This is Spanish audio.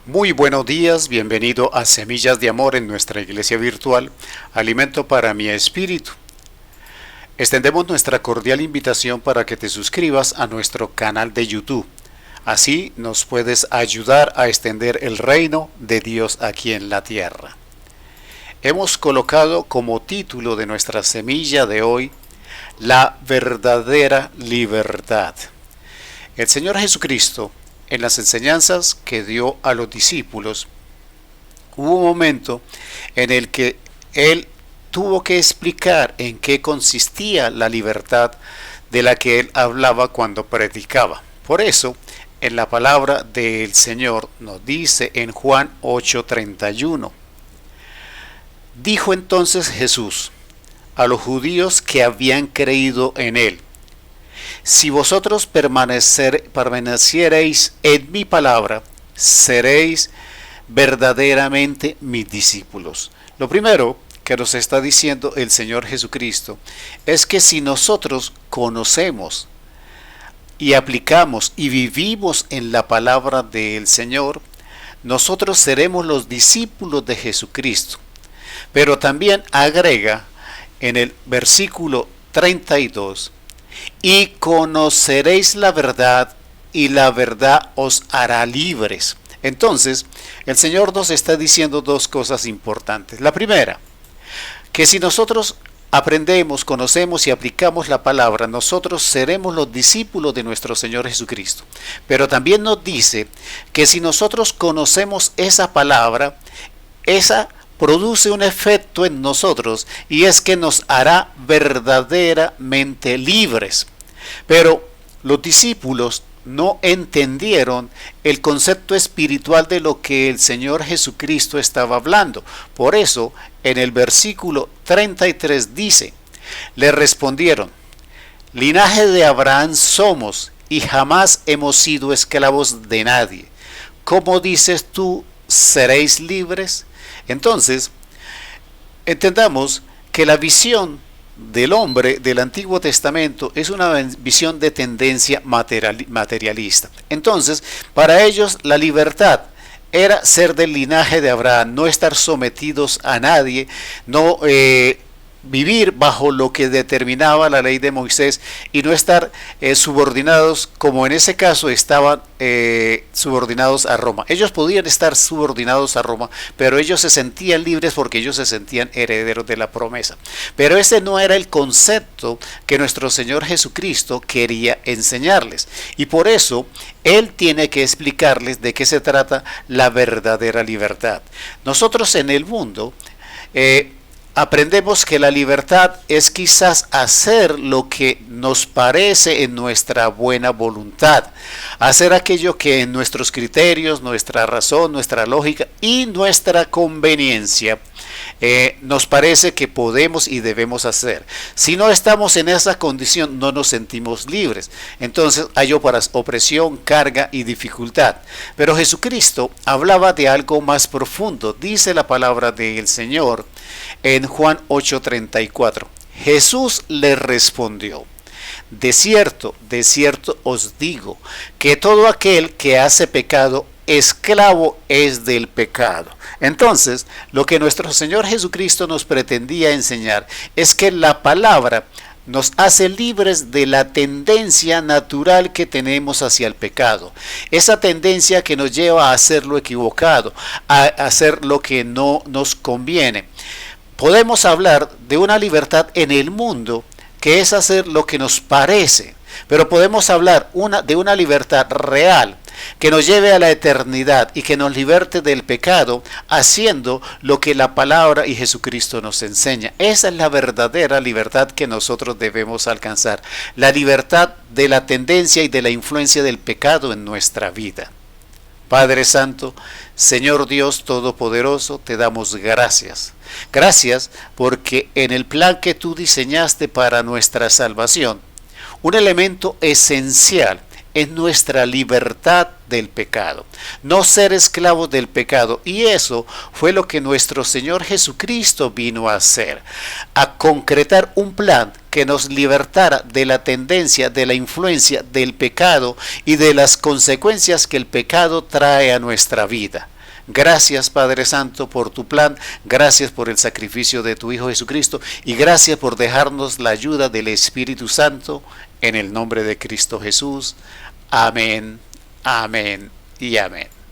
Muy buenos días, bienvenido a Semillas de Amor en nuestra iglesia virtual, Alimento para mi espíritu. Extendemos nuestra cordial invitación para que te suscribas a nuestro canal de YouTube. Así nos puedes ayudar a extender el reino de Dios aquí en la tierra. Hemos colocado como título de nuestra semilla de hoy, la verdadera libertad. El Señor Jesucristo, en las enseñanzas que dio a los discípulos, hubo un momento en el que Él tuvo que explicar en qué consistía la libertad de la que Él hablaba cuando predicaba. Por eso, en la palabra del Señor nos dice en Juan 8:31, dijo entonces Jesús a los judíos que habían creído en Él: si vosotros permaneciereis en mi palabra, seréis verdaderamente mis discípulos. Lo primero que nos está diciendo el Señor Jesucristo es que si nosotros conocemos y aplicamos y vivimos en la palabra del Señor, nosotros seremos los discípulos de Jesucristo. Pero también agrega en el versículo 32, y conoceréis la verdad, y la verdad os hará libres. Entonces, el Señor nos está diciendo dos cosas importantes. La primera, que si nosotros aprendemos, conocemos y aplicamos la palabra, nosotros seremos los discípulos de nuestro Señor Jesucristo. Pero también nos dice que si nosotros conocemos esa palabra, esa produce un efecto en nosotros, y es que nos hará verdaderamente libres. Pero los discípulos no entendieron el concepto espiritual de lo que el Señor Jesucristo estaba hablando. Por eso, en el versículo 33 dice: le respondieron, linaje de Abraham somos, y jamás hemos sido esclavos de nadie. ¿Cómo dices tú, seréis libres? Entonces, entendamos que la visión del hombre del Antiguo Testamento es una visión de tendencia materialista. Entonces, para ellos la libertad era ser del linaje de Abraham, no estar sometidos a nadie, no vivir bajo lo que determinaba la ley de Moisés y no estar subordinados, como en ese caso estaban subordinados a Roma. Ellos podían estar subordinados a Roma, pero ellos se sentían libres porque ellos se sentían herederos de la promesa. Pero ese no era el concepto que nuestro Señor Jesucristo quería enseñarles, y por eso Él tiene que explicarles de qué se trata la verdadera libertad. Nosotros en el mundo aprendemos que la libertad es quizás hacer lo que nos parece en nuestra buena voluntad, hacer aquello que en nuestros criterios, nuestra razón, nuestra lógica y nuestra conveniencia nos parece que podemos y debemos hacer. Si no estamos en esa condición, no nos sentimos libres. Entonces hay opresión, carga y dificultad. Pero Jesucristo hablaba de algo más profundo. Dice la palabra del Señor en Juan 8:34. Jesús le respondió: de cierto os digo, que todo aquel que hace pecado, esclavo es del pecado. Entonces, lo que nuestro Señor Jesucristo nos pretendía enseñar es que la palabra nos hace libres de la tendencia natural que tenemos hacia el pecado. Esa tendencia que nos lleva a hacer lo equivocado, a hacer lo que no nos conviene. Podemos hablar de una libertad en el mundo que es hacer lo que nos parece, pero podemos hablar de una libertad real que nos lleve a la eternidad y que nos liberte del pecado, haciendo lo que la palabra y Jesucristo nos enseña. Esa es la verdadera libertad que nosotros debemos alcanzar, la libertad de la tendencia y de la influencia del pecado en nuestra vida. Padre Santo, Señor Dios Todopoderoso, te damos gracias. Gracias porque en el plan que tú diseñaste para nuestra salvación, un elemento esencial es nuestra libertad del pecado, no ser esclavos del pecado, y eso fue lo que nuestro Señor Jesucristo vino a hacer, a concretar un plan que nos libertara de la tendencia, de la influencia del pecado y de las consecuencias que el pecado trae a nuestra vida. Gracias, Padre Santo, por tu plan. Gracias por el sacrificio de tu Hijo Jesucristo. Y gracias por dejarnos la ayuda del Espíritu Santo. En el nombre de Cristo Jesús. Amén, amén y amén.